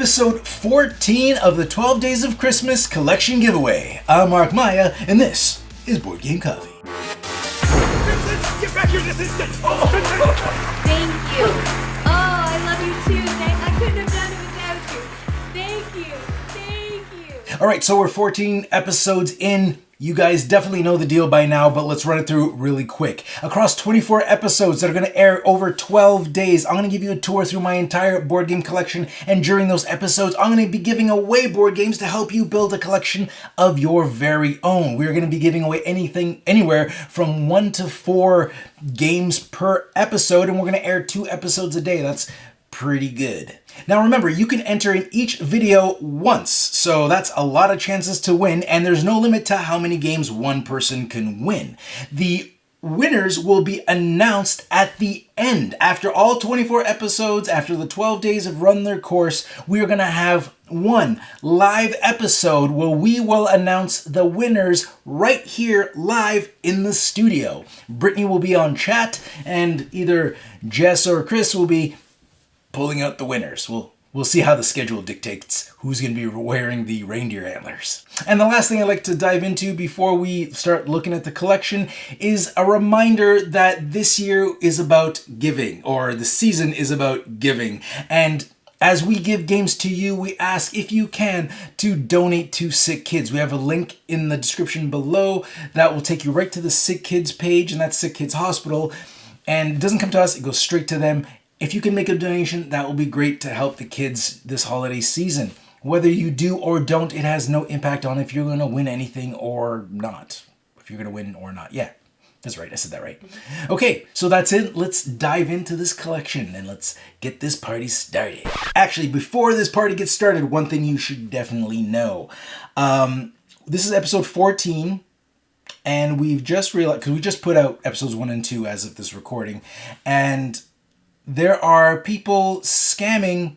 episode 14 of the 12 Days of Christmas collection giveaway. I'm Mark Maya, and this is Board Game Coffee. Vincent, get back here this instant! Thank you. Oh, I love you too. I couldn't have done it without you. Thank you. All right, so we're 14 episodes in. You guys definitely know the deal by now, but let's run it through really quick. Across 24 episodes that are going to air over 12 days, I'm going to give you a tour through my entire board game collection, and during those episodes, I'm going to be giving away board games to help you build a collection of your very own. We're going to be giving away anything, anywhere from 1 to 4 games per episode, and we're going to air 2 episodes a day. That's pretty good. Now remember, you can enter in each video once, so that's a lot of chances to win, and there's no limit to how many games one person can win. The winners will be announced at the end. After all 24 episodes, after the 12 days have run their course, we are going to have one live episode where we will announce the winners right here live in the studio. Brittany will be on chat, and either Jess or Chris will be pulling out the winners. We'll see how the schedule dictates who's going to be wearing the reindeer antlers. And the last thing I'd like to dive into before we start looking at the collection is a reminder that this year is about giving, or the season is about giving. And as we give games to you, we ask, if you can, to donate to Sick Kids. We have a link in the description below that will take you right to the Sick Kids page, and that's Sick Kids Hospital. And it doesn't come to us, it goes straight to them. If you can make a donation, that will be great to help the kids this holiday season. Whether you do or don't, it has no impact on if you're going to win anything or not. If you're going to win or not. Yeah, that's right. I said that right. Okay, so that's it. Let's dive into this collection and let's get this party started. Actually, before this party gets started, one thing you should definitely know. This is episode 14. And we've just realized, because we just put out episodes 1 and 2 as of this recording. And there are people scamming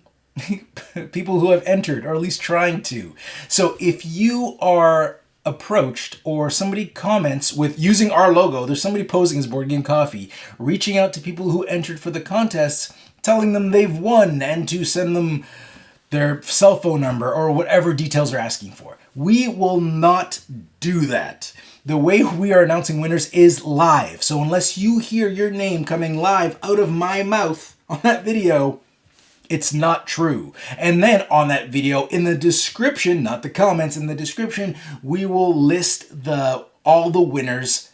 people who have entered, or at least trying to. So if you are approached or somebody comments with using our logo, there's somebody posing as Board Game Coffee, reaching out to people who entered for the contests, telling them they've won and to send them their cell phone number or whatever details they're asking for. We will not do that. The way we are announcing winners is live. So unless you hear your name coming live out of my mouth on that video, it's not true. And then on that video, in the description, not the comments, in the description, we will list all the winners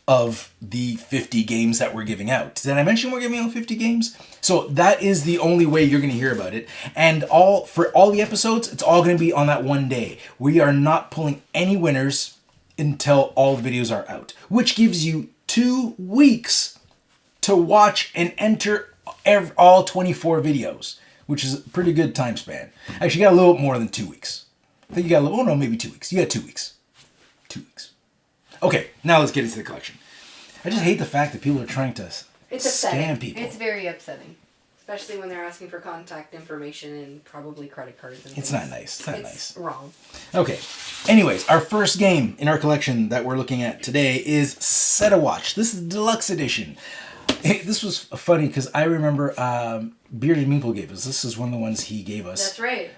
of the 50 games that we're giving out. Did I mention we're giving out 50 games? So that is the only way you're going to hear about it. And for all the episodes, it's all going to be on that one day. We are not pulling any winners until all the videos are out, which gives you 2 weeks to watch and enter all 24 videos, which is a pretty good time span. Actually, you got a little more than 2 weeks. I think you got maybe 2 weeks. You got 2 weeks. 2 weeks. Okay, now let's get into the collection. I just hate the fact that people are trying to scam people. It's very upsetting. Especially when they're asking for contact information and probably credit cards and things. It's not nice. It's not nice. It's wrong. Okay. Anyways, our first game in our collection that we're looking at today is Set a Watch. This is the deluxe edition. This was funny because I remember Bearded Meeple gave us. This is one of the ones he gave us. That's right.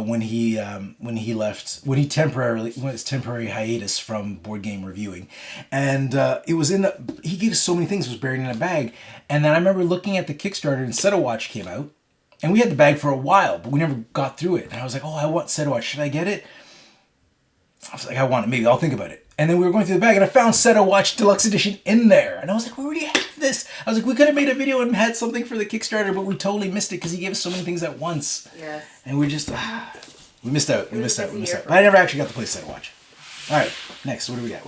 When he left, when he went his temporary hiatus from board game reviewing, and it was he gave us so many things. It was buried in a bag, and then I remember looking at the Kickstarter and Set a Watch came out, and we had the bag for a while, but we never got through it. And I was like, oh, I want Set a Watch. Should I get it? I was like, I want it. Maybe I'll think about it. And then we were going through the bag, and I found Set a Watch Deluxe Edition in there. And I was like, we already have this. I was like, we could have made a video and had something for the Kickstarter, but we totally missed it because he gave us so many things at once. Yes. And we just, we missed out. But I never actually got to play Set a Watch. All right, next, what do we got?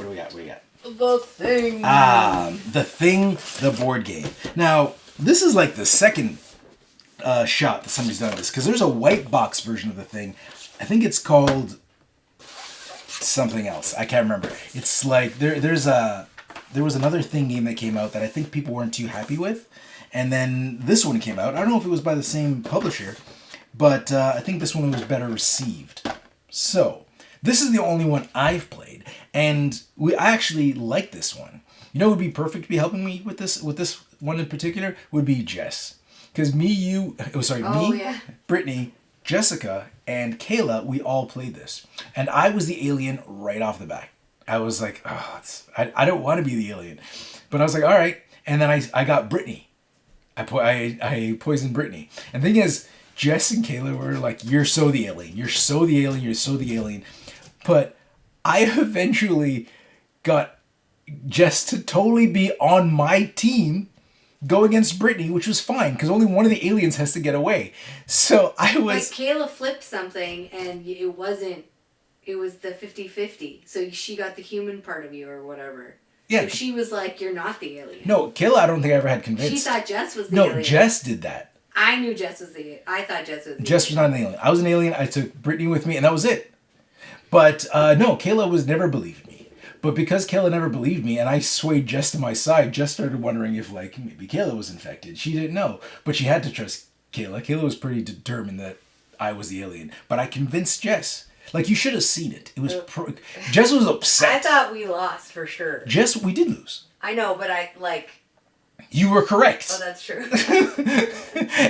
The Thing. The Thing, the board game. Now, this is like the second shot that somebody's done this, because there's a white box version of The Thing. I think it's called something else. I can't remember. It's like there was another Thing game that came out that I think people weren't too happy with, and then this one came out. I don't know if it was by the same publisher, but I think this one was better received. So this is the only one I've played, and I actually like this one. You know, who would be perfect to be helping me with this one in particular would be Jess, because Brittany, Jessica and Kayla, we all played this. And I was the alien right off the bat. I was like, oh, I don't want to be the alien. But I was like, all right. And then I got Brittany. I poisoned Brittany. And the thing is, Jess and Kayla were like, you're so the alien. You're so the alien. You're so the alien. But I eventually got Jess to totally be on my team, go against Brittany, which was fine, because only one of the aliens has to get away. So I was... Like, Kayla flipped something, and it was the 50-50. So she got the human part of you, or whatever. Yeah. So she was like, you're not the alien. No, Kayla, I don't think I ever had convinced. She thought Jess was the alien. No, Jess did that. I knew Jess was the... I thought Jess was the Jess was not an alien. I was an alien. I took Brittany with me, and that was it. But no, Kayla was never believing me. But because Kayla never believed me, and I swayed Jess to my side, Jess started wondering if, like, maybe Kayla was infected. She didn't know. But she had to trust Kayla. Kayla was pretty determined that I was the alien. But I convinced Jess. Like, you should have seen it. It was... Jess was upset. I thought we lost, for sure. Jess, we did lose. I know, but I, like... You were correct. Oh, that's true.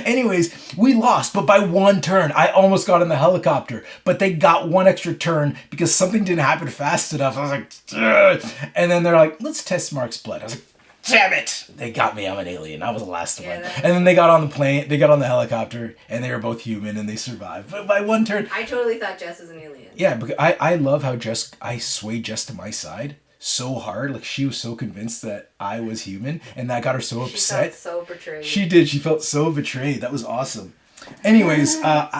Anyways, we lost, but by one turn. I almost got in the helicopter, but they got one extra turn because something didn't happen fast enough. I was like, ugh. And then they're like, let's test Mark's blood. I was like, damn it. They got me. I'm an alien. I was the last one. And then they got on the plane, they got on the helicopter, and they were both human, and they survived. But by one turn... I totally thought Jess was an alien. Yeah, because I love how I swayed Jess to my side so hard. Like, she was so convinced that I was human, and that got her so upset. She felt so betrayed. She did. She felt so betrayed. That was awesome. Anyways,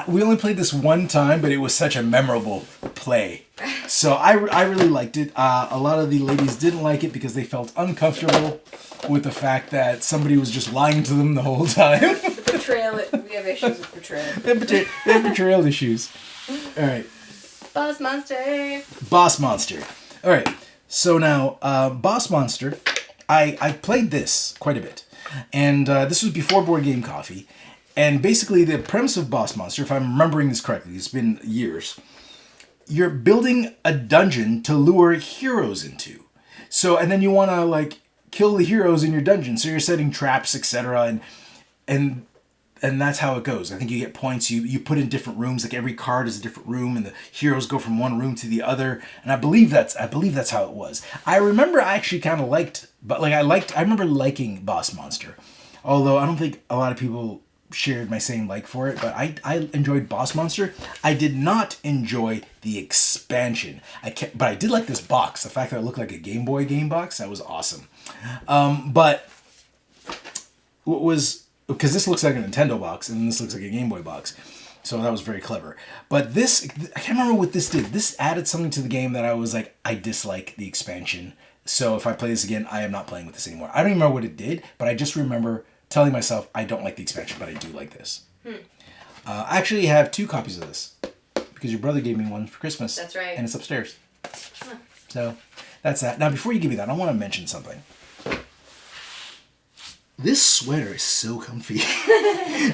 we only played this one time, but it was such a memorable play. So I really liked it. A lot of the ladies didn't like it because they felt uncomfortable with the fact that somebody was just lying to them the whole time. Betrayal. We have issues with betrayal. They have betrayal issues. All right. Boss Monster. Boss Monster. All right. So now, Boss Monster, I played this quite a bit. And this was before Board Game Coffee. And basically the premise of Boss Monster, if I'm remembering this correctly, it's been years, you're building a dungeon to lure heroes into. So, and then you want to, like, kill the heroes in your dungeon. So you're setting traps, etc. And that's how it goes. I think you get points. You put in different rooms. Like, every card is a different room, and the heroes go from one room to the other. And I believe that's how it was. I remember I actually kind of liked, but like I remember liking Boss Monster, although I don't think a lot of people shared my same like for it. But I enjoyed Boss Monster. I did not enjoy the expansion. But I did like this box. The fact that it looked like a Game Boy game box, that was awesome. But what was... Because this looks like a Nintendo box, and this looks like a Game Boy box. So that was very clever. But this, I can't remember what this did. This added something to the game that I was like, I dislike the expansion. So if I play this again, I am not playing with this anymore. I don't even remember what it did, but I just remember telling myself, I don't like the expansion, but I do like this. I actually have 2 copies of this, because your brother gave me one for Christmas. That's right. And it's upstairs. So that's that. Now, before you give me that, I want to mention something. This sweater is so comfy.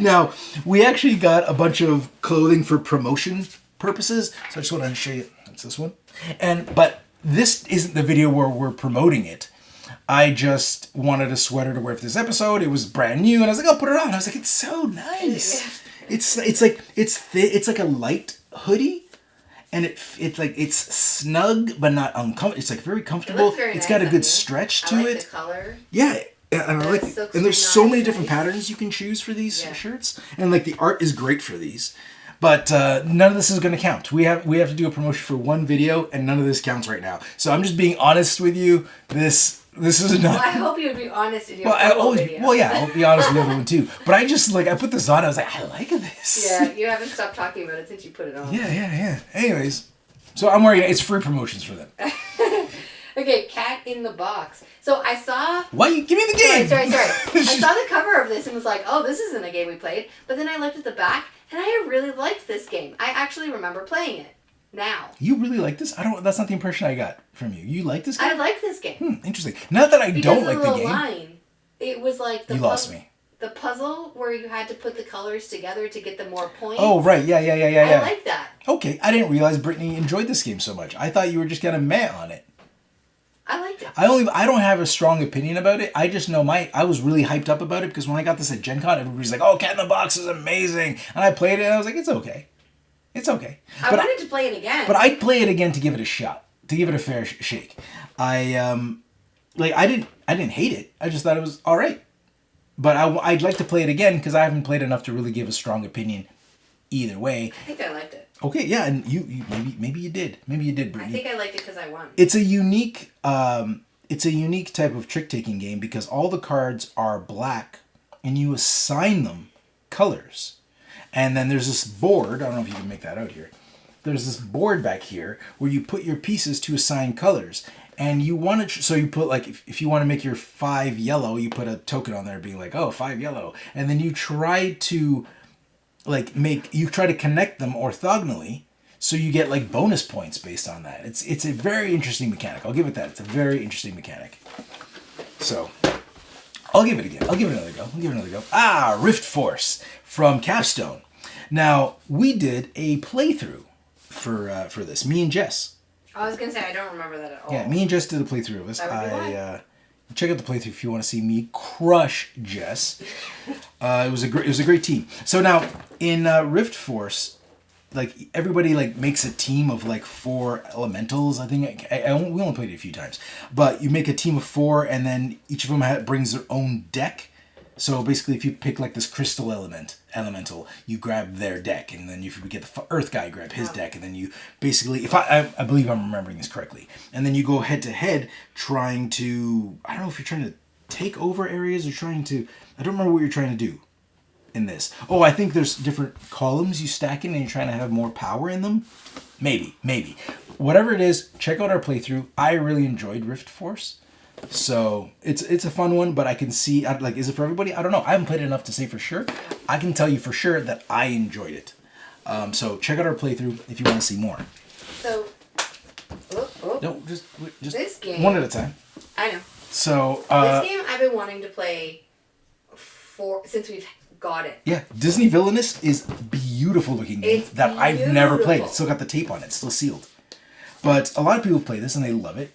Now, we actually got a bunch of clothing for promotion purposes. So I just want to show you. That's this one. But this isn't the video where we're promoting it. I just wanted a sweater to wear for this episode. It was brand new, and I was like, I'll put it on. I was like, it's so nice. It's like a light hoodie. And it's snug but not uncomfortable. It's like very comfortable. It's got a good stretch to it. The color. Yeah. And I like it. And there's so many different patterns you can choose for these shirts. And like the art is great for these. But none of this is going to count. We have to do a promotion for one video, and none of this counts right now. So I'm just being honest with you. This is not... Well, I hope you would be honest in your video. Well, yeah, I'll be honest with the other one too. But I just, like, I put this on, I was like, I like this. Yeah, you haven't stopped talking about it since you put it on. Yeah. Anyways, so I'm wearing it. It's free promotions for them. Okay, Cat in the Box. So I saw... Why? Give me the game! Sorry. I saw the cover of this and was like, oh, this isn't a game we played. But then I looked at the back, and I really liked this game. I actually remember playing it. Now. You really like this? That's not the impression I got from you. You like this game? I like this game. Interesting. Not that I don't like the game. Line. It was like the... You lost me. The puzzle where you had to put the colors together to get the more points. Oh, right. Yeah. I like that. Okay. I didn't realize Brittany enjoyed this game so much. I thought you were just kind of meh on it. I liked it. I don't have a strong opinion about it. I just know I was really hyped up about it because when I got this at Gen Con, everybody's like, "Oh, Cat in the Box is amazing," and I played it and I was like, "It's okay, it's okay." I wanted to play it again. But I'd play it again to give it a shot, to give it a fair shake. I didn't hate it. I just thought it was all right. But I'd like to play it again because I haven't played enough to really give a strong opinion either way. I think I liked it. Okay, yeah, and you maybe you did. Maybe you did, Brittany. I think I liked it because I won. It's a unique type of trick-taking game because all the cards are black and you assign them colors. And then there's this board, I don't know if you can make that out here. There's this board back here where you put your pieces to assign colors. And you want to, so you put like, if you want to make your 5 yellow, you put a token on there being like, oh, 5 yellow. And then you try to connect them orthogonally. So you get like bonus points based on that. It's a very interesting mechanic. I'll give it that. It's a very interesting mechanic. So I'll give it again. I'll give it another go. Rift Force from Capstone. Now we did a playthrough for this. Me and Jess. I was gonna say I don't remember that at all. Yeah, me and Jess did a playthrough of this. Check out the playthrough if you want to see me crush Jess. It was a great team. So now in Rift Force, like everybody like makes a team of like 4 elementals. I think we only played it a few times, but you make a team of 4, and then each of them brings their own deck. So basically, if you pick like this crystal elemental, you grab their deck, and then if you get the earth guy, grab his deck, and then you basically, if I believe I'm remembering this correctly, and then you go head to head trying to, I don't know if you're trying to take over areas or I don't remember what you're trying to do in this. Oh, I think there's different columns you stack in, and you're trying to have more power in them. Maybe. Whatever it is, check out our playthrough. I really enjoyed Rift Force. So it's a fun one, but I can see, like, is it for everybody? I don't know. I haven't played it enough to say for sure. I can tell you for sure that I enjoyed it. So check out our playthrough if you want to see more. So, No, just this game, one at a time. I know. So This game I've been wanting to play since we've got it. Yeah, Disney Villainous is beautiful looking game It's that I've never played. beautiful. It's still got the tape on it. It's still sealed. But a lot of people play this and they love it.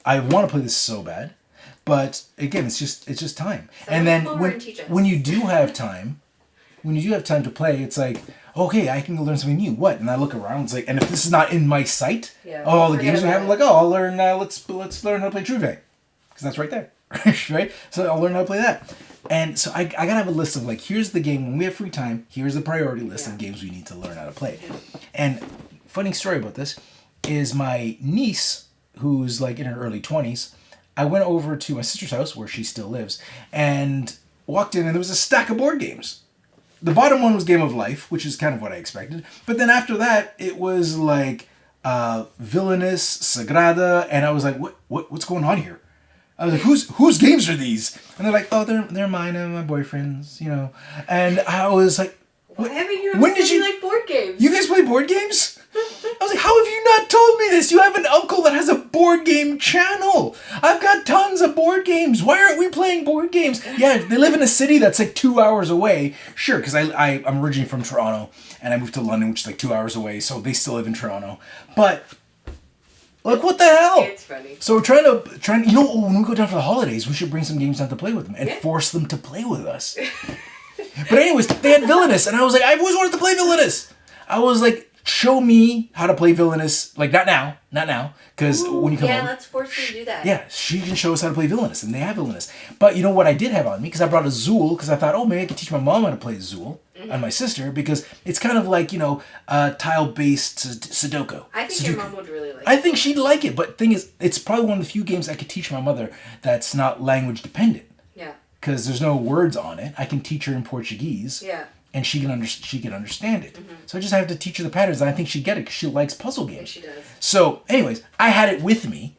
I want to play this so bad, but again, it's just time. And then when you do have time to play, it's like, okay, I can go learn something new. What? And I look around, it's like, and if this is not in my sight, all the games we have, I'm like, oh, I'll learn. Let's learn how to play True Vang, because that's right there, right? So I'll learn how to play that. And so I gotta have a list of like, here's the game when we have free time. Here's the priority list of games we need to learn how to play. And funny story about this is my niece, who's like in her early 20s, I went over to my sister's house where she still lives and walked in and there was a stack of board games. The bottom one was Game of Life, which is kind of what I expected. But then after that, it was like Villainous, Sagrada, and I was like, what's going on here? I was like, whose games are these? And they're like, oh, they're mine and my boyfriend's, you know. And I was like, Why haven't you when did you like board games? You guys play board games? I was like, how have you not told me this? You have an uncle that has a board game channel. I've got tons of board games. Why aren't we playing board games? Yeah, they live in a city that's like 2 hours away. Sure, because I'm originally from Toronto, and I moved to London, which is like 2 hours away, so they still live in Toronto. But, like, what the hell? It's funny. So we're trying to, you know, when we go down for the holidays, we should bring some games down to play with them and force them to play with us. But anyways, they had Villainous, and I was like, I've always wanted to play Villainous. I was like, show me how to play Villainous. Like, not now, because when you come over. Let's force you to do that. Yeah, she can show us how to play Villainous, and they have Villainous. But you know what I did have on me? Because I brought a Zool, because I thought, oh, maybe I could teach my mom how to play Zool, and my sister, because it's kind of like, you know, tile-based Sudoku. I think your mom would really like it. I think she'd like it, but the thing is, it's probably one of the few games I could teach my mother that's not language dependent. Yeah. Because there's no words on it. I can teach her in Portuguese. Yeah. And she can understand it. So I just have to teach her the patterns, and I think she'd get it because she likes puzzle games. Yeah, she does. So, anyways, I had it with me.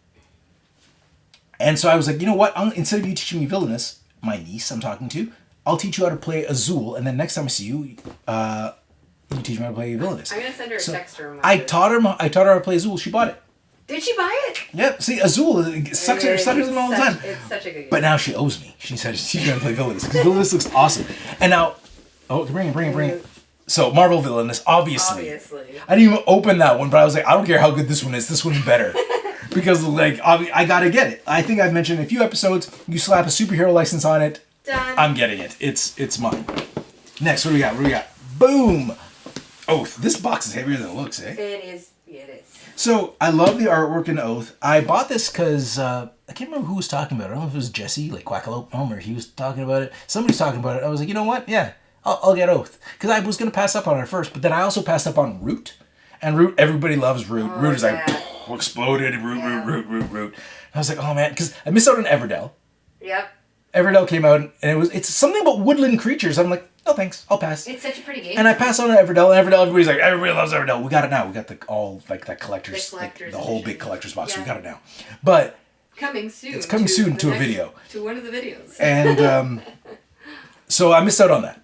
And so I was like, you know what? Instead of you teaching me Villainous, my niece I'm talking to, I'll teach you how to play Azul, and then next time I see you, you teach me how to play Villainous. I'm going to send her a text to remind I her. taught her how to play Azul. She bought it. Did she buy it? Yep. See, Azul sucks them all the time. It's such a good game. But now she owes me. She said she's going to play Villainous because Villainous looks awesome. And now, bring it. So Marvel Villainous, obviously. I didn't even open that one, but I was like, I don't care how good this one is. This one's better. because like I gotta get it. I think I've mentioned in a few episodes. You slap a superhero license on it, Done. I'm getting it. It's mine. Next, what do we got? What do we got? Boom! Oath. This box is heavier than it looks, eh? It is. It is. So I love the artwork in Oath. I bought this because I can't remember who was talking about it. I don't know if it was Jesse, like Quackalope, or he was talking about it. Somebody's talking about it. I was like, you know what? Yeah, I'll get Oath because I was gonna pass up on it first, but then I also passed up on Root. And Root, everybody loves Root. Root is like exploded. Root. I was like, oh man, because I missed out on Everdell. Yep. Everdell came out, and it's something about woodland creatures. I'm like, no thanks, I'll pass. It's such a pretty game. And I pass on to Everdell, and Everdell, everybody's like, everybody loves Everdell. We got it now. We got that collector's, the whole big collector's box. Yeah. We got it now. But coming soon. it's coming soon to a video. To one of the videos. And so I missed out on that.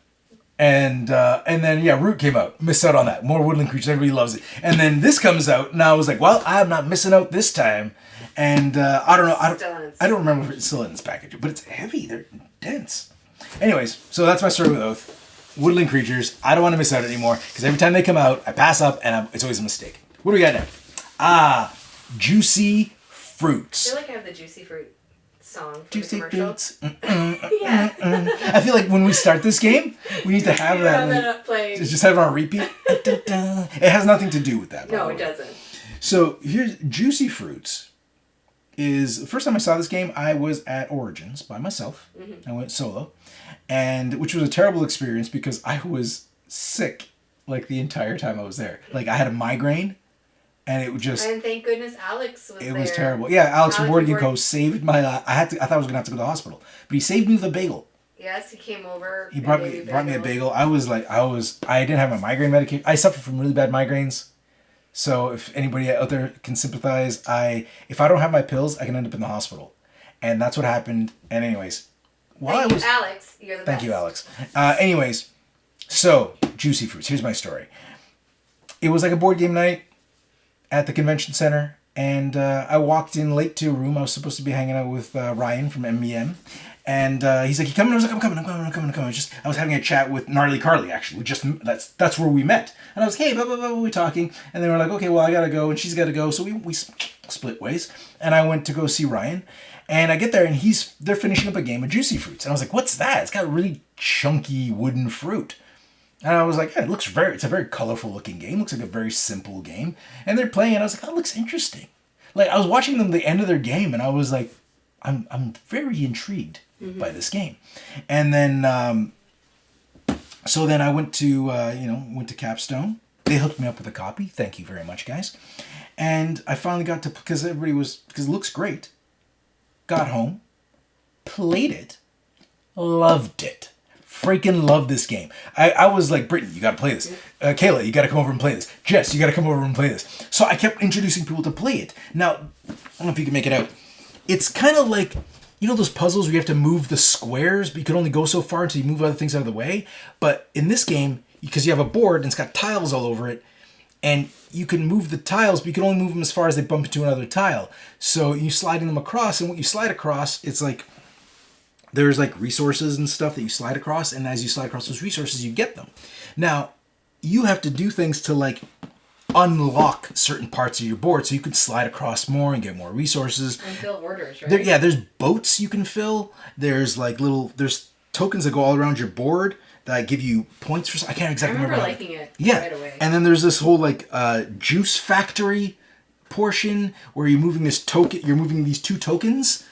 And then Root came out. Missed out on that. More woodland creatures. Everybody loves it. And then this comes out, and I was like, well, I'm not missing out this time. And I don't know. I don't remember if it's still in its package, but it's heavy. They're dense. Anyways, so that's my story with Oath. Woodland creatures. I don't want to miss out anymore because every time they come out, I pass up, and it's always a mistake. What do we got now? Juicy fruits. I feel like I have the juicy fruit song. From Juicy the commercial. fruits. Yeah. I feel like when we start this game, we need to have that. Have that playing. Just have it on repeat. It has nothing to do with that. No, it doesn't. So here's Juicy Fruits. Is the first time I saw this game, I was at Origins by myself. I went solo, and which was a terrible experience because I was sick like the entire time I was there. Like I had a migraine, and it was just. And thank goodness Alex was there. It was terrible. Yeah, Alex from Board Game Co. saved my. I thought I was gonna have to go to the hospital, but he saved me with a bagel. Yes, he came over. He brought me a bagel. I didn't have my migraine medication. I suffer from really bad migraines. So if anybody out there can sympathize, if I don't have my pills, I can end up in the hospital. And that's what happened. And anyways, Alex, you're the best. Thank you, Alex. Anyways, so Juicy Fruits. Here's my story. It was like a board game night at the convention center, and I walked in late to a room. I was supposed to be hanging out with Ryan from MBM. And he's like, "You coming?" I was like, I'm coming. I was having a chat with Gnarly Carly, actually. That's where we met. And I was, hey, blah, blah, blah, we were talking. And they were like, okay, well, I gotta go, and she's gotta go. So we split ways. And I went to go see Ryan. And I get there, and they're finishing up a game of Juicy Fruits. And I was like, what's that? It's got really chunky wooden fruit. And I was like, yeah, it's a very colorful looking game. Looks like a very simple game. And they're playing, and I was like, that looks interesting. Like, I was watching them the end of their game, and I was like, I'm very intrigued by this game. And then so then I went to Capstone. They hooked me up with a copy. Thank you very much, guys. And I finally got to, because it looks great. Got home, played it, loved it. Freaking love this game. I was like, Brittany, you gotta play this. Kayla, you gotta come over and play this. Jess, you gotta come over and play this. So I kept introducing people to play it. Now, I don't know if you can make it out. It's kind of like, you know those puzzles where you have to move the squares, but you can only go so far until you move other things out of the way? But in this game, because you have a board and it's got tiles all over it, and you can move the tiles, but you can only move them as far as they bump into another tile. So you sliding them across, and what you slide across, it's like, there's like resources and stuff that you slide across, and as you slide across those resources, you get them. Now, you have to do things to like unlock certain parts of your board so you can slide across more and get more resources. And fill orders, right? There's boats you can fill. There's like there's tokens that go all around your board that give you points for. I can't exactly remember. I remember liking it right away. And then there's this whole like juice factory portion where you're moving this token. You're moving these two tokens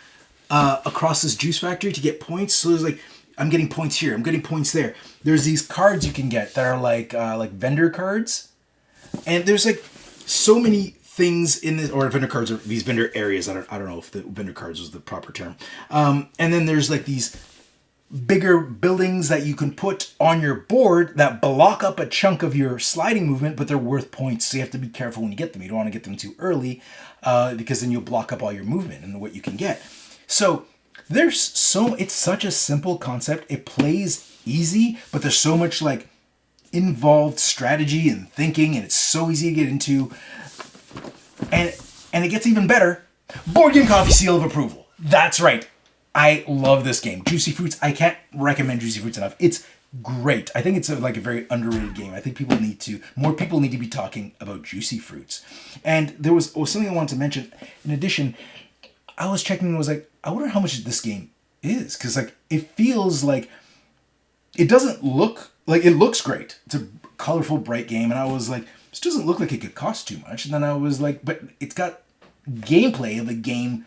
across this juice factory to get points. So there's like, I'm getting points here. I'm getting points there. There's these cards you can get that are like vendor cards. And there's like so many things in this, or vendor cards, or these vendor areas. I don't know if the vendor cards was the proper term. And then there's like these bigger buildings that you can put on your board that block up a chunk of your sliding movement, but they're worth points. So you have to be careful when you get them. You don't want to get them too early because then you'll block up all your movement and what you can get. So it's such a simple concept. It plays easy, but there's so much like involved strategy and thinking, and it's so easy to get into, and it gets even better. Board Game Coffee seal of approval. That's right, I love this game. Juicy Fruits. I can't recommend Juicy Fruits enough. It's great. I think it's like a very underrated game. I think more people need to be talking about juicy fruits. And there was something I wanted to mention. In addition, I was checking and was like, I wonder how much this game is. Because like, it feels like, it doesn't look, like, it looks great. It's a colorful, bright game. And I was like, this doesn't look like it could cost too much. And then I was like, but it's got gameplay of a game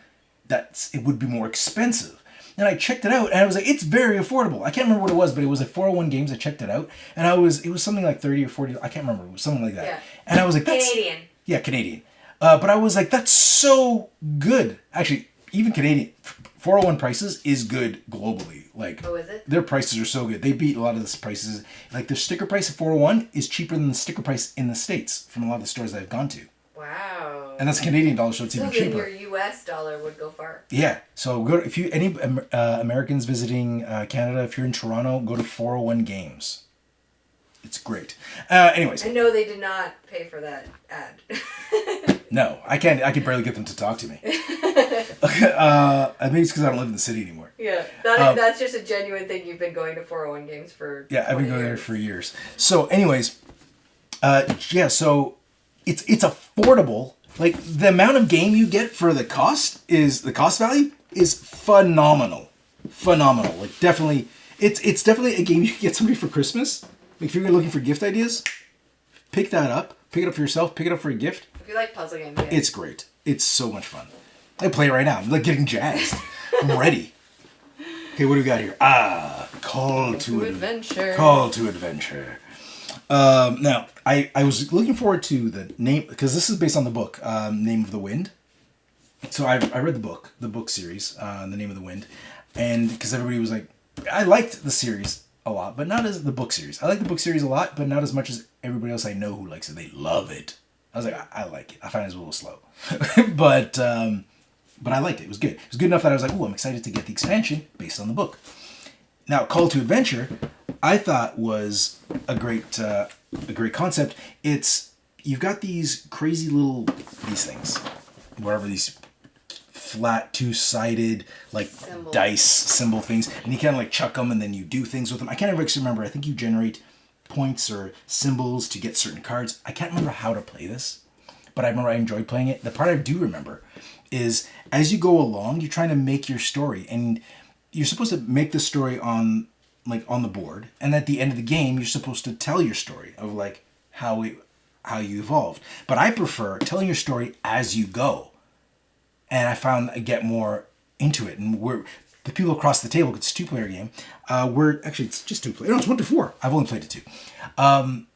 it would be more expensive. And I checked it out, and I was like, it's very affordable. I can't remember what it was, but it was like 401 Games. I checked it out, and it was something like 30 or 40. I can't remember. It was something like that. Yeah. And I was like, Canadian. Yeah, Canadian. But I was like, that's so good. Actually, even Canadian 401 prices is good globally. Like, oh, is it? Their prices are so good. They beat a lot of the prices. Like, their sticker price at 401 is cheaper than the sticker price in the States from a lot of the stores I've gone to. Wow. And that's Canadian dollars, so it's even cheaper. Your U.S. dollar would go far. Yeah. So if you any Americans visiting Canada, if you're in Toronto, go to 401 Games. It's great. Anyways. I know they did not pay for that ad. No, I can't. I can barely get them to talk to me. I think it's because I don't live in the city anymore. Yeah, that's just a genuine thing. You've been going to 401 Games for. Yeah, I've been going there for years. So, anyways, so it's affordable. Like, the amount of game you get for the cost value is phenomenal. Phenomenal. Like, definitely, it's definitely a game you can get somebody for Christmas. Like, if you're looking for gift ideas, pick that up. Pick it up for yourself. Pick it up for a gift. If you like puzzle games, yeah. It's great. It's so much fun. I play it right now. I'm like getting jazzed. I'm ready. Okay, what do we got here? Call to Adventure. Call to Adventure. Now, I was looking forward to the name, because this is based on the book, Name of the Wind. So I read the book series, The Name of the Wind, and because everybody was like, I liked the series a lot, but not as the book series. I like the book series a lot, but not as much as everybody else I know who likes it. They love it. I was like, I like it. I find it a little slow, but I liked it. It was good. It was good enough that I was like, I'm excited to get the expansion based on the book. Now, Call to Adventure, I thought was a great concept. You've got these crazy these things, whatever, these flat two-sided like dice symbol things, and you kind of like chuck them and then you do things with them. I can't ever remember. I think you generate points or symbols to get certain cards. I can't remember how to play this, but I remember I enjoyed playing it. The part I do remember is as you go along, you're trying to make your story, and you're supposed to make the story on the board, and at the end of the game, you're supposed to tell your story of like how you evolved. But I prefer telling your story as you go, and I found I get more into it. And the people across the table, it's a 2-player game. It's just 2 players. No, it's 1 to 4. I've only played it 2. And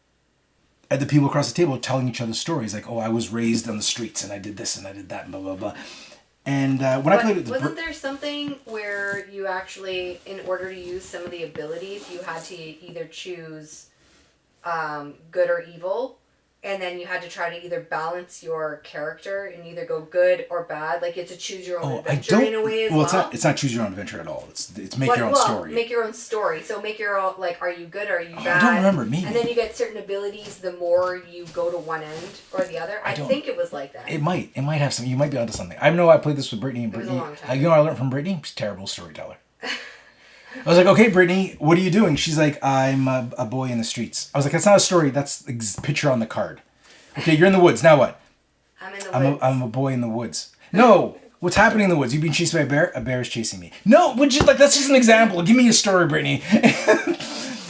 the people across the table are telling each other stories like, I was raised on the streets and I did this and I did that and blah blah blah. And I played it, wasn't there something where you actually, in order to use some of the abilities, you had to either choose good or evil, and then you had to try to either balance your character and either go good or bad? Like, it's a choose your own adventure in a way as well. It's not choose your own adventure at all. It's make your own story. Make your own story. So make your own, like, are you good or are you bad? I don't remember. Maybe. And then you get certain abilities the more you go to one end or the other. I think it was like that. It might have some. You might be onto something. I know I played this with Brittany, and Brittany. It was a long time. You know what I learned from Brittany? She's a terrible storyteller. I was like, okay, Brittany, what are you doing? She's like, I'm a boy in the streets. I was like, that's not a story. That's the picture on the card. Okay, you're in the woods. Now what? I'm in the woods. I'm a boy in the woods. No, what's happening in the woods? You've been chased by a bear? A bear is chasing me. No, that's just an example. Give me a story, Brittany.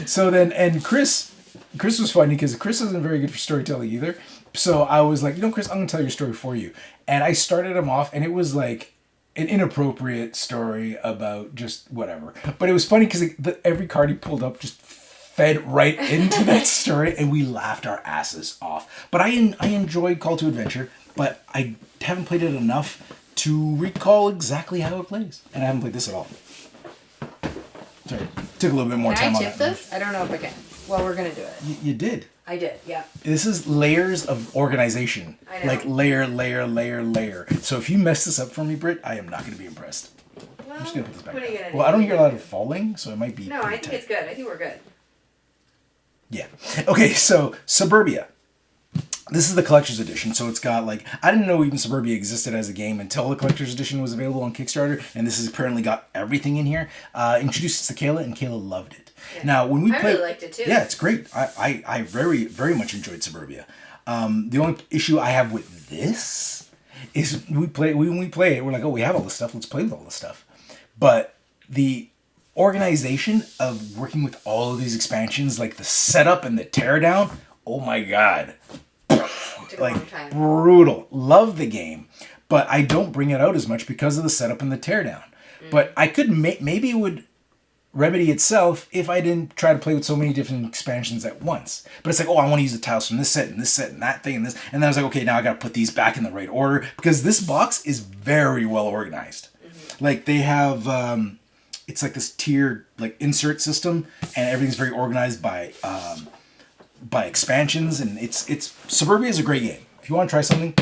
So then, and Chris was funny because Chris isn't very good for storytelling either. So I was like, Chris, I'm going to tell your story for you. And I started him off, and it was like an inappropriate story about just whatever. But it was funny because every card he pulled up just fed right into that story, and we laughed our asses off. But I enjoyed Call to Adventure, but I haven't played it enough to recall exactly how it plays. And I haven't played this at all. Sorry, took a little bit more time on that. Can I tip this? I don't know if I can. Well, we're going to do it. You did. I did, yeah. This is layers of organization. I know. Like layer, layer, layer, layer. So if you mess this up for me, Britt, I am not going to be impressed. Well, I'm just going to put this back. what are you gonna do? Well, I don't hear a lot of falling, so it might be No, I think it's good. I think we're good. Yeah. Okay, so Suburbia. This is the collector's edition, so it's got like, I didn't know even Suburbia existed as a game until the collector's edition was available on Kickstarter, and this has apparently got everything in here. Introduced it to Kayla, and Kayla loved it. Yeah. Now, when we I played, really liked it too. Yeah, it's great. I very, very much enjoyed Suburbia. The only issue I have with this is when we play it, we're like, oh, we have all this stuff, let's play with all this stuff. But the organization of working with all of these expansions, like the setup and the teardown, oh my god. Like, brutal. Love the game, but I don't bring it out as much because of the setup and the teardown. But I could maybe it would remedy itself if I didn't try to play with so many different expansions at once. But it's like, oh, I want to use the tiles from this set and that thing and this. And then I was like, okay, now I got to put these back in the right order because this box is very well organized. Like they have, it's like this tiered like insert system, and everything's very organized by expansions, and it's Suburbia is a great game. If you want to try something,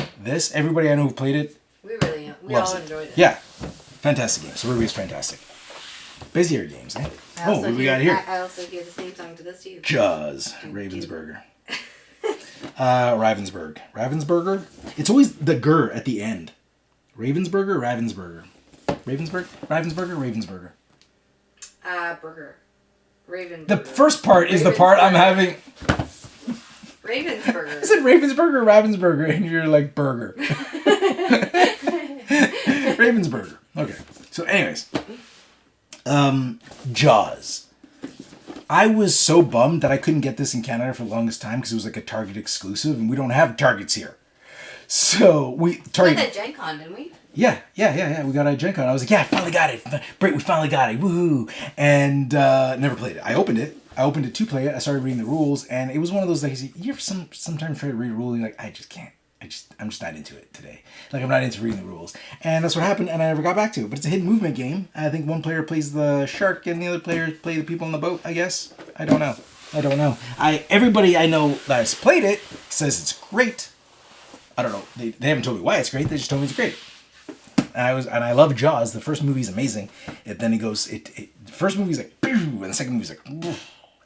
everybody I know who played it, we all enjoyed it. Yeah, fantastic game. Suburbia is fantastic. Busier games, eh? Oh, what do we got here? I also gave the same song to this too. Jaws, Ravensburger. Ravensburger. It's always the gur at the end. Ravensburger. Ravensburger. Burger. Ravensburger. The first part is the part I'm having. Ravensburger. I said Ravensburger, and you're like burger. Ravensburger. Okay. So, anyways, Jaws. I was so bummed that I couldn't get this in Canada for the longest time because it was like a Target exclusive, and we don't have Targets here. So we Target. We got that Gen Con, didn't we? Yeah. We got a Gen Con. I was like, yeah, I finally got it. Great, we finally got it. Woohoo! And never played it. I opened it to play it. I started reading the rules, and it was one of those things. You ever sometimes try to read a rule and you're like, I just can't. I'm just not into it today. Like, I'm not into reading the rules. And that's what happened, and I never got back to it. But it's a hidden movement game. I think one player plays the shark, and the other players play the people on the boat, I guess. I don't know. Everybody I know that has played it says it's great. I don't know. They haven't told me why it's great. They just told me it's great. And I love Jaws. The first movie's amazing. Then it goes. The first movie's like, and the second movie's like,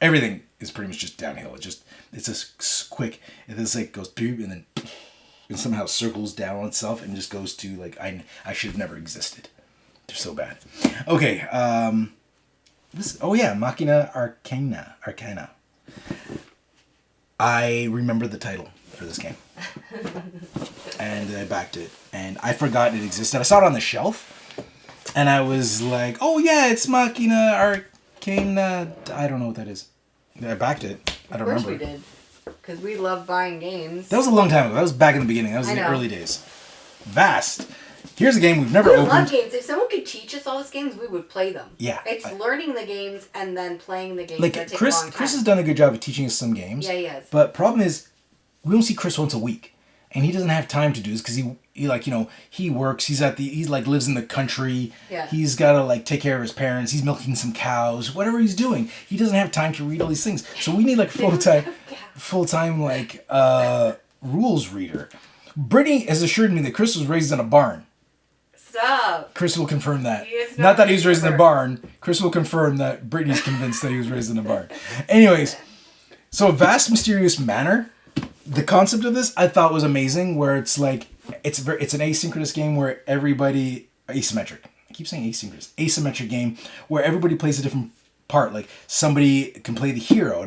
everything is pretty much just downhill. It's just quick. And this like goes, and then and somehow circles down on itself and just goes to like, I should have never existed. They're so bad. Okay. Machina Arcana. I remember the title for this game. And I backed it. And I forgot it existed. I saw it on the shelf. And I was like, oh yeah, it's Machina Arcana. I don't know what that is. I backed it. I don't remember. Of course we did. Because we love buying games. That was a long time ago. That was back in the beginning. That was in the early days. Vast. Here's a game we've never opened. We love games. If someone could teach us all these games, we would play them. Yeah. It's learning the games and then playing the games like that take Chris, a long time. Chris has done a good job of teaching us some games. Yeah, he has. But problem is, we don't see Chris once a week. And he doesn't have time to do this because he works. He's lives in the country. Yeah. He's got to take care of his parents. He's milking some cows. Whatever he's doing, he doesn't have time to read all these things. So we need full time rules reader. Brittany has assured me that Chris was raised in a barn. Stop. Chris will confirm that. He is Not that he was raised in a barn. Chris will confirm that Brittany's convinced that he was raised in a barn. Anyways, so Vast Mysterious Manor. The concept of this I thought was amazing, where it's like it's an asynchronous game where everybody asymmetric. I keep saying asymmetric game where everybody plays a different part. Like somebody can play the hero,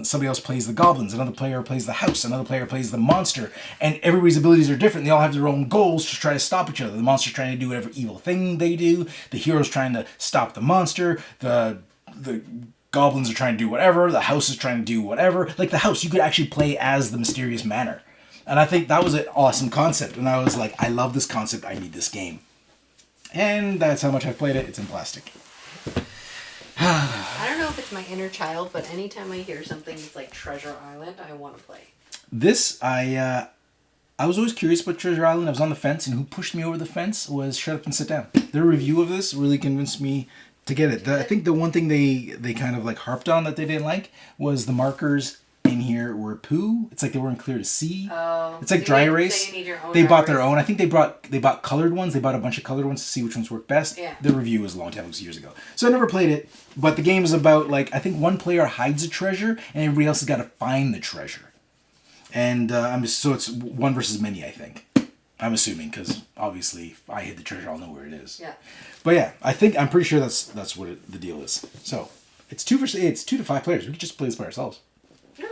somebody else plays the goblins, another player plays the house, another player plays the monster, and everybody's abilities are different. They all have their own goals to try to stop each other. The monster's trying to do whatever evil thing they do. The hero's trying to stop the monster. The goblins are trying to do whatever. The house is trying to do whatever. Like the house, you could actually play as the mysterious manor. And I think that was an awesome concept. And I was like, I love this concept. I need this game. And that's how much I've played it. It's in plastic. I don't know if it's my inner child, but anytime I hear something that's like Treasure Island, I want to play. This, I was always curious about Treasure Island. I was on the fence, and who pushed me over the fence was Shut Up and Sit Down. Their review of this really convinced me to get it. I think the one thing they kind of harped on that they didn't like was the markers in here were poo. It's like they weren't clear to see. Oh, it's like dry erase. So you need your own they bought their erase. own. I think they bought colored ones. They bought a bunch of colored ones to see which ones work best. Yeah. The review was a long time, it was years ago. So I never played it. But the game is about I think one player hides a treasure and everybody else has got to find the treasure. And so it's one versus many, I think. I'm assuming, because obviously if I hit the treasure, I'll know where it is. Yeah. But yeah, I'm pretty sure that's what the deal is. So it's 2 to 5 players. We could just play this by ourselves. Yeah.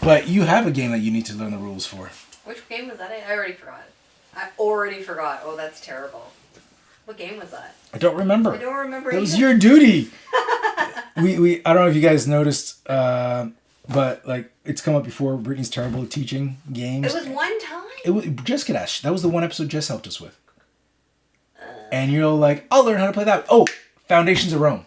But you have a game that you need to learn the rules for. Which game was that? I already forgot. Oh, that's terrible. What game was that? I don't remember. I don't remember. That was your duty. we I don't know if you guys noticed, but like it's come up before. Brittany's terrible at teaching games. It was one time. It was Jessica Dash. That was the one episode Jess helped us with. And you're like, I'll learn how to play that. Oh, Foundations of Rome.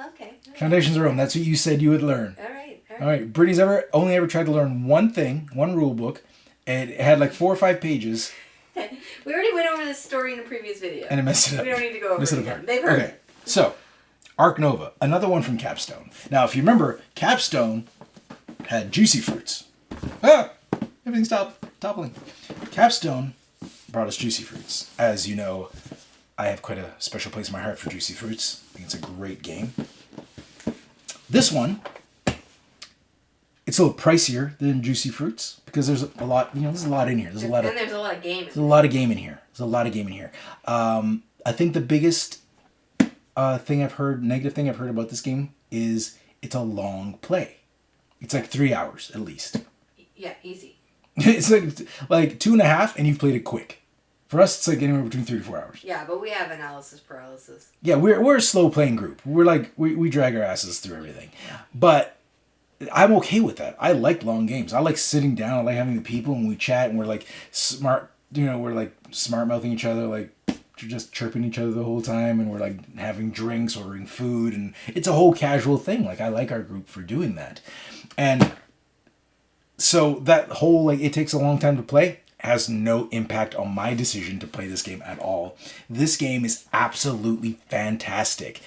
Okay. Foundations of Rome. That's what you said you would learn. All right. All right. Brittany's only ever tried to learn one thing, one rule book, and it had like 4 or 5 pages. We already went over this story in a previous video. And it messed it up. We don't need to go over it again. Apart. They've heard. Okay. So, Arc Nova, another one from Capstone. Now, if you remember, Capstone had juicy fruits. Ah! Everything's toppling. Capstone brought us juicy fruits. As you know, I have quite a special place in my heart for juicy fruits. I think it's a great game. This one, it's a little pricier than juicy fruits because there's a lot. There's a lot in here. There's a lot of game. There's a lot of game in here. I think the biggest negative thing I've heard about this game is it's a long play. It's like 3 hours at least. Yeah, easy. It's like 2.5, and you've played it quick. For us, it's like anywhere between 3 to 4 hours. Yeah, but we have analysis paralysis. Yeah, we're a slow playing group. We're like we drag our asses through everything, but I'm okay with that. I like long games. I like sitting down. I like having the people and we chat and we're like smart. We're like smart mouthing each other, like just chirping each other the whole time, and we're like having drinks, ordering food, and it's a whole casual thing. Like I like our group for doing that, and so that whole it takes a long time to play has no impact on my decision to play this game at all. This game is absolutely fantastic.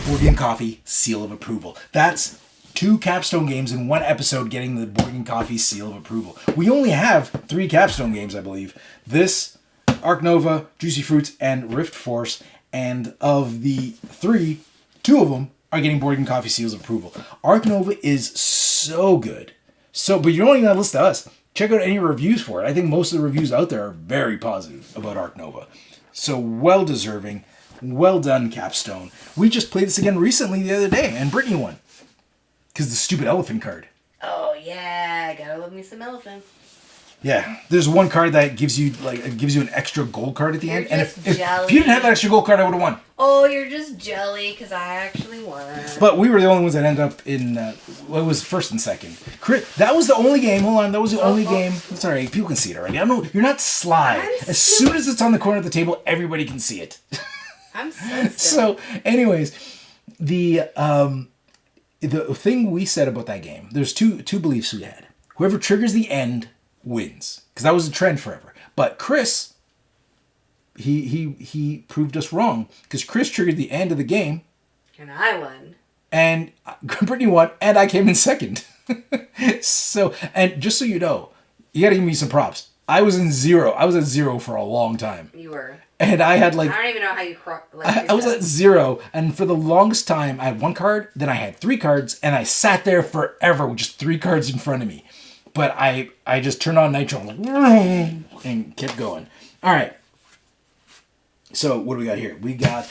Board Game Coffee seal of approval. That's 2 Capstone games in 1 episode getting the Board Game Coffee seal of approval. We only have 3 Capstone games, I believe. This, Arc Nova, Juicy Fruits, and Rift Force. And of the 3, 2 of them are getting Board Game Coffee seals of approval. Arc Nova is so good. But you don't even have to listen to us. Check out any reviews for it. I think most of the reviews out there are very positive about Arc Nova. So well deserving. Well done, Capstone. We just played this again recently the other day, and Brittany won. Because the stupid elephant card. Oh yeah, gotta love me some elephant. Yeah, there's one card that gives you an extra gold card at the end, and if you jelly. didn't have that extra gold card, I would have won. Oh, you're just jelly because I actually won. But we were the only ones that ended up in it was first and second. That was the only game. Hold on, that was the only game. It's alright. People can see it already. I know you're not sly. As soon as it's on the corner of the table, everybody can see it. I'm so So, anyways, the thing we said about that game, there's two beliefs we had. Whoever triggers the end wins, because that was a trend forever. But Chris, he proved us wrong, because Chris triggered the end of the game, and I won. And Brittany won, and I came in second. So, and just so you know, you gotta give me some props. I was in 0. I was at 0 for a long time. You were. And I had I don't even know how you I was at 0, and for the longest time, I had 1 card, then I had 3 cards, and I sat there forever with just 3 cards in front of me. But I just turned on Nitro and kept going. All right. So what do we got here? We got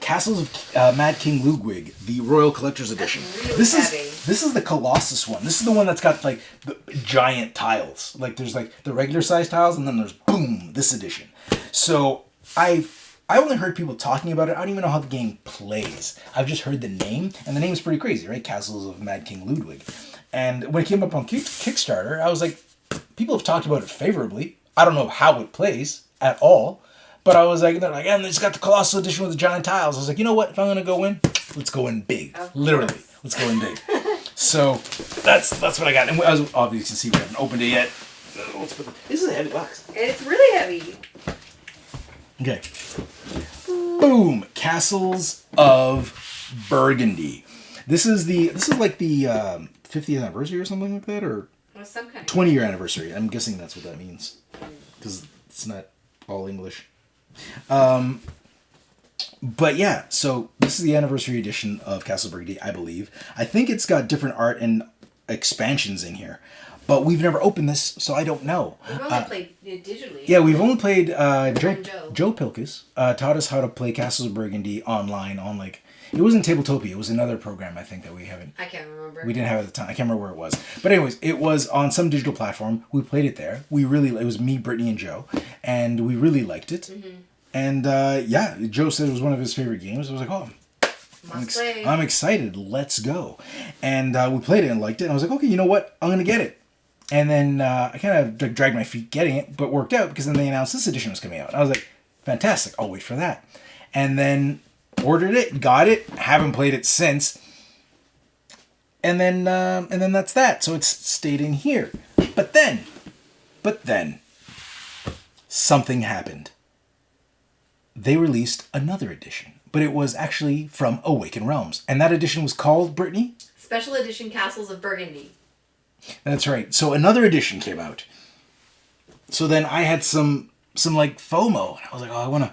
Castles of Mad King Ludwig, the Royal Collector's Edition. Really This is the Colossus one. This is the one that's got like the giant tiles. Like there's like the regular size tiles, and then there's this edition. So I only heard people talking about it. I don't even know how the game plays. I've just heard the name, and the name is pretty crazy, right? Castles of Mad King Ludwig. And when it came up on Kickstarter, I was like, people have talked about it favorably. I don't know how it plays at all. But I was like, they're like, and it's got the Colossal Edition with the giant tiles. I was like, you know what? If I'm going to go in, let's go in big. Literally. Let's go in big. So that's what I got. And as obviously you see, we haven't opened it yet. This is a heavy box. It's really heavy. Okay. Boom. Castles of Burgandy. This is like the 50th anniversary or something like that, or Some kind 20-year anniversary. I'm guessing that's what that means, because it's not all English. But yeah, so this is the anniversary edition of Castle Burgundy, I believe. I think it's got different art, and expansions in here. But we've never opened this, so I don't know. We've only played it digitally. Yeah, we've only played Joe. Joe Pilkus taught us how to play Castles of Burgundy online on like it wasn't Tabletopia, it was another program I think that we haven't. I can't remember. We didn't have it at the time. I can't remember where it was. But anyways, it was on some digital platform. We played it there. It was me, Brittany, and Joe, and we really liked it. Mm-hmm. And yeah, Joe said it was one of his favorite games. I was like, oh. I'm excited. Let's go. And we played it and liked it. And I was like, okay, you know what? I'm going to get it. And then I kind of dragged my feet getting it, but worked out because then they announced this edition was coming out. And I was like, fantastic. I'll wait for that. And then ordered it, got it, haven't played it since. And then that's that. So it's stayed in here. But then something happened. They released another edition. But it was actually from Awaken Realms. And that edition was called, Brittany? Special Edition Castles of Burgundy. That's right. So another edition came out. So then I had some like FOMO. And I was like, oh, I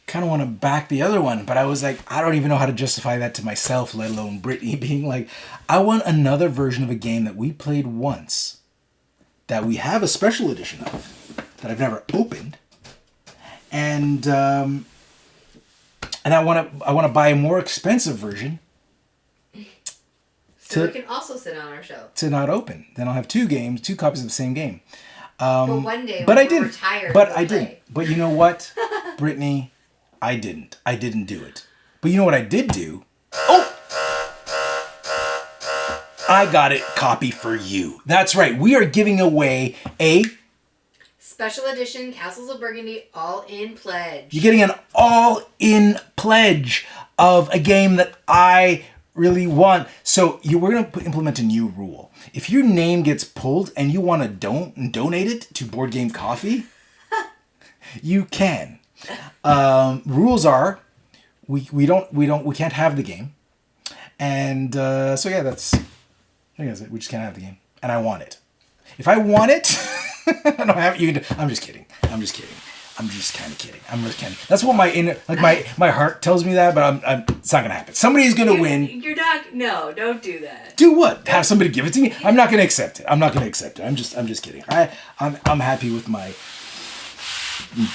kind of want to back the other one. But I was like, I don't even know how to justify that to myself, let alone Brittany being like, I want another version of a game that we played once, that we have a special edition of, that I've never opened. And I want to buy a more expensive version. So it can also sit on our shelf. To not open. Then I'll have two copies of the same game. But one day but when I didn't. we're retired, But we'll I play. didn't. But you know what, Brittany? I didn't. I didn't do it. But you know what I did do? Oh! I got it copy for you. That's right. We are giving away a Special Edition Castles of Burgundy all-in pledge. You're getting an all-in pledge of a game that I really want. So we're going to implement a new rule. If your name gets pulled and you want to donate it to Board Game Coffee, you can. Rules are we can't have the game, and so yeah, I guess we just can't have the game, and I want it. If I want it. I don't have you. I'm just kidding. I'm just kind of kidding. I'm just kidding. That's what my inner, like my heart tells me that, but it's not gonna happen. Somebody's gonna win. You're not. No, don't do that. Do what? Have somebody give it to me? I'm not gonna accept it. I'm I'm just kidding. I'm happy with my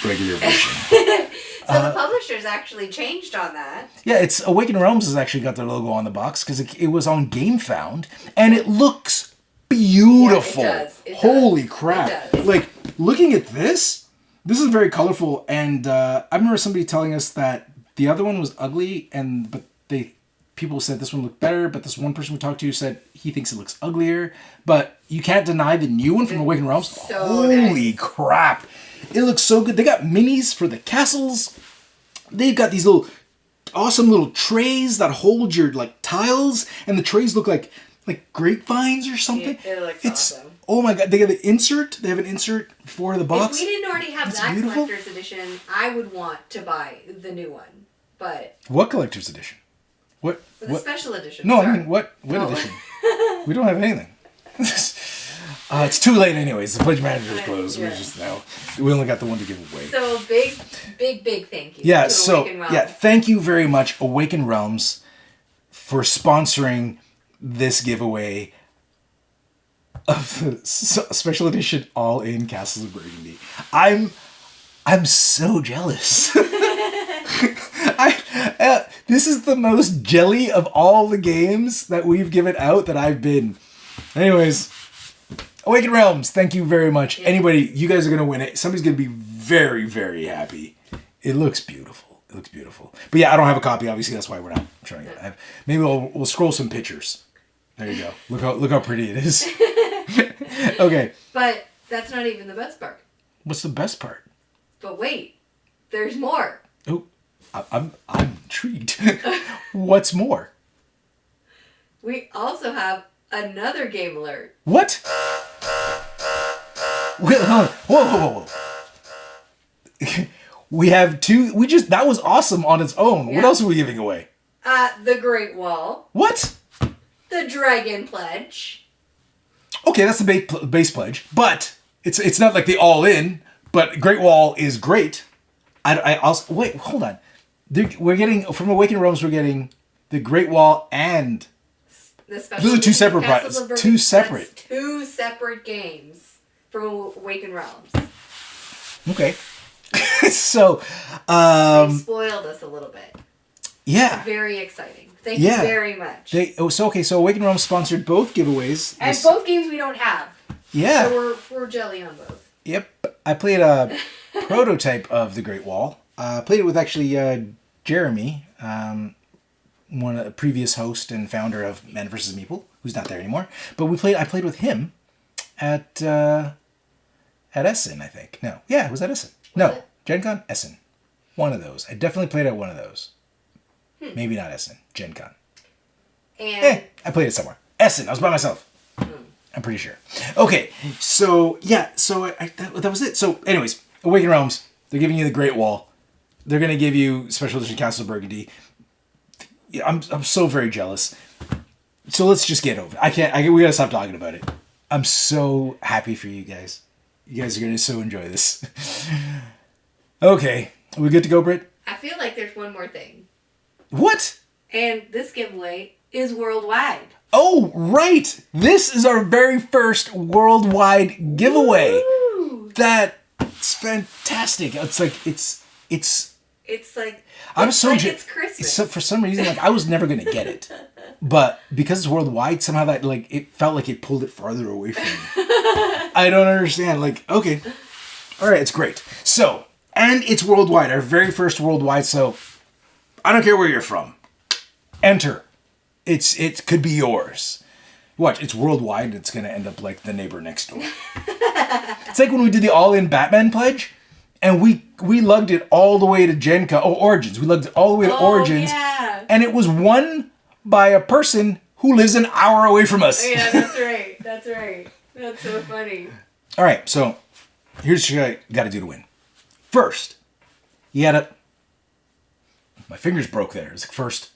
regular version. So the publishers actually changed on that. Yeah, it's Awaken Realms has actually got their logo on the box because it was on GameFound and it looks beautiful. Yeah, it does. It Holy does. crap. It does. Like, looking at this is very colorful. And I remember somebody telling us that the other one was ugly, but people said this one looked better, but this one person we talked to said he thinks it looks uglier. But you can't deny the new one from Awaken Realms. So Holy nice. Crap. It looks so good. They got minis for the castles. They've got these awesome little trays that hold your tiles, and the trays look like grapevines or something. Yeah, it looks awesome. Oh my god, they have an insert. They have an insert for the box. If we didn't already have That's that beautiful. collector's edition, I would want to buy the new one. But What collector's edition? What? the special edition. No, sorry. I mean what No. edition? We don't have anything. It's too late anyways. The pledge manager is closed. Yeah. We only got the one to give away. So big thank you. Yeah, to so Awaken Realms. yeah, thank you very much, Awaken Realms, for sponsoring this giveaway of the special edition all-in Castles of Burgundy. I'm so jealous. This is the most jelly of all the games that we've given out that I've been. Anyways, Awaken Realms, thank you very much. Anybody, you guys are going to win it. Somebody's going to be very, very happy. It looks beautiful. But yeah, I don't have a copy, obviously. That's why we're not showing it. Maybe we'll scroll some pictures. There you go. Look how pretty it is. Okay. But that's not even the best part. What's the best part? But wait, there's more. Oh, I'm intrigued. What's more? We also have another game alert. What? Wait, hold on. Whoa. We have two. That was awesome on its own. Yeah. What else are we giving away? The Great Wall. What? The Dragon Pledge. Okay, that's the base pledge, but it's not like the all in. But Great Wall is great. I also wait. Hold on. We're getting from Awaken Realms. We're getting the Great Wall and The special Those are two edition separate Castles prizes. of Burgundy. Two separate. That's two separate games from Awaken Realms. Okay. So, They spoiled us a little bit. yeah. It's very exciting. Thank you very much. So Awaken Realms sponsored both giveaways. And both games we don't have. Yeah. So we're jelly on both. Yep. I played a prototype of The Great Wall. Played it with actually Jeremy, one of the previous host and founder of Man vs. Meeple, who's not there anymore. But I played with him at Essen, I think. No. Yeah, it was at Essen. No. Gen Con? Essen. One of those. I definitely played at one of those. Maybe not Essen. Gen Con. And I played it somewhere. Essen. I was by myself. I'm pretty sure. Okay. So, yeah. So, that was it. So, anyways, Awaken Realms. They're giving you the Great Wall. They're going to give you Special Edition Castle of Burgundy. Yeah, I'm so very jealous. So, let's just get over it. We got to stop talking about it. I'm so happy for you guys. You guys are going to so enjoy this. Okay. Are we good to go, Britt? I feel like there's one more thing. What? And this giveaway is worldwide. Oh, right. This is our very first worldwide giveaway. Woo! That's fantastic. It's like it's like it's Christmas. So for some reason, like I was never gonna get it, but because it's worldwide, somehow that like it felt like it pulled it farther away from me. I don't understand. Like, okay, all right, it's great. So, and it's worldwide. Our very first worldwide. So, I don't care where you're from. Enter. It could be yours. Watch, it's worldwide. It's gonna end up like the neighbor next door. It's like when we did the all-in Batman pledge, and we lugged it all the way to Gen Con. Oh, Origins. We lugged it all the way to Origins, and it was won by a person who lives an hour away from us. Yeah, that's right. That's right. That's so funny. All right, so here's what you got to do to win. First, you gotta. My fingers broke there. It's like first.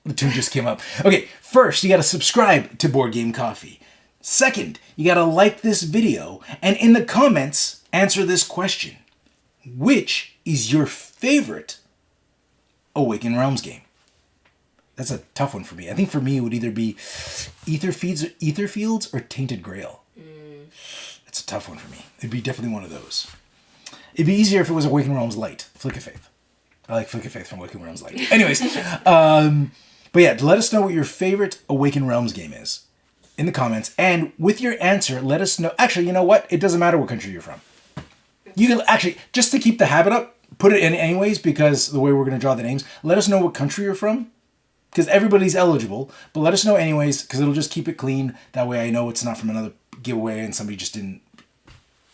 The tune just came up. Okay, first, you gotta subscribe to Board Game Coffee. Second, you gotta like this video, and in the comments, answer this question. Which is your favorite Awaken Realms game? That's a tough one for me. I think for me, it would either be Etherfields or Tainted Grail. That's a tough one for me. It'd be definitely one of those. It'd be easier if it was Awaken Realms Light. Flick of Faith. I like Flick of Faith from Awaken Realms Light. Anyways, but yeah, let us know what your favorite Awaken Realms game is in the comments. And with your answer, let us know. Actually, you know what? It doesn't matter what country you're from. You can actually, just to keep the habit up, put it in anyways, because the way we're going to draw the names, let us know what country you're from. Because everybody's eligible, but let us know anyways, because it'll just keep it clean. That way I know it's not from another giveaway and somebody just didn't.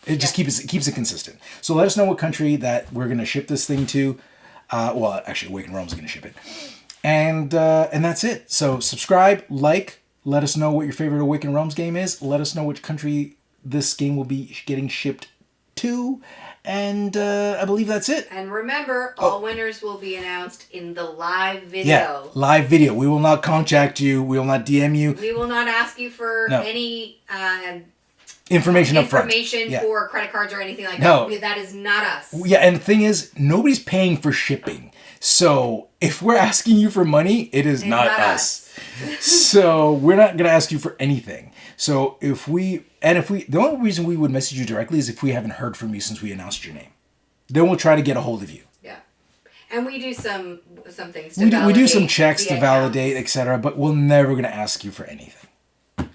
It just keeps it consistent. So let us know what country that we're going to ship this thing to. Well, actually, Awaken Realms is going to ship it. And that's it. So subscribe, like, let us know what your favorite Awaken Realms game is. Let us know which country this game will be getting shipped to. And I believe that's it. And remember, all winners will be announced in the live video. Yeah, live video. We will not contact you. We will not DM you. We will not ask you for any information up front. Information for credit cards or anything like No. that. That is not us. Yeah, and the thing is, nobody's paying for shipping. So if we're asking you for money, it is not us. So we're not going to ask you for anything. So the only reason we would message you directly is if we haven't heard from you since we announced your name. Then we'll try to get a hold of you. Yeah. And we do some things to validate. We do some checks to validate, etc. But we're never going to ask you for anything.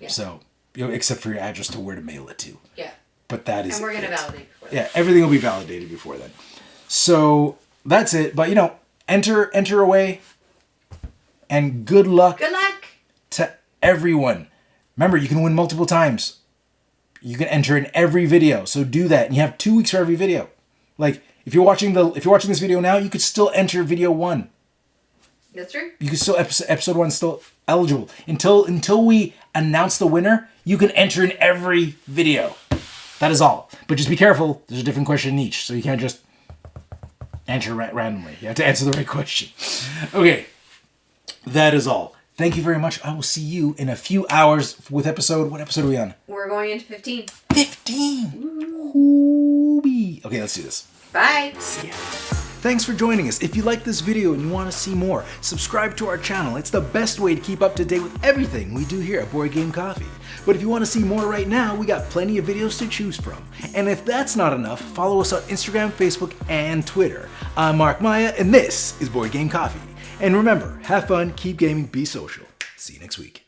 Yeah. So, except for your address to where to mail it to. Yeah. But that is. And we're going to validate before that. Yeah, everything will be validated before then. So that's it. But enter away. And good luck. Good luck to everyone. Remember, you can win multiple times. You can enter in every video. So do that. And you have 2 weeks for every video. Like, if you're watching this video now, you could still enter video 1. That's true. You can still episode 1 still eligible. Until we announce the winner, you can enter in every video. That is all. But just be careful. There's a different question in each. So you can't just enter randomly. You have to answer the right question. Okay. That is all. Thank you very much. I will see you in a few hours with what episode are we on? We're going into 15. 15! Ooh. Okay, let's do this. Bye. See ya. Thanks for joining us. If you like this video and you want to see more, subscribe to our channel. It's the best way to keep up to date with everything we do here at Board Game Coffee. But if you want to see more right now, we got plenty of videos to choose from. And if that's not enough, follow us on Instagram, Facebook, and Twitter. I'm Mark Maya, and this is Board Game Coffee. And remember, have fun, keep gaming, be social. See you next week.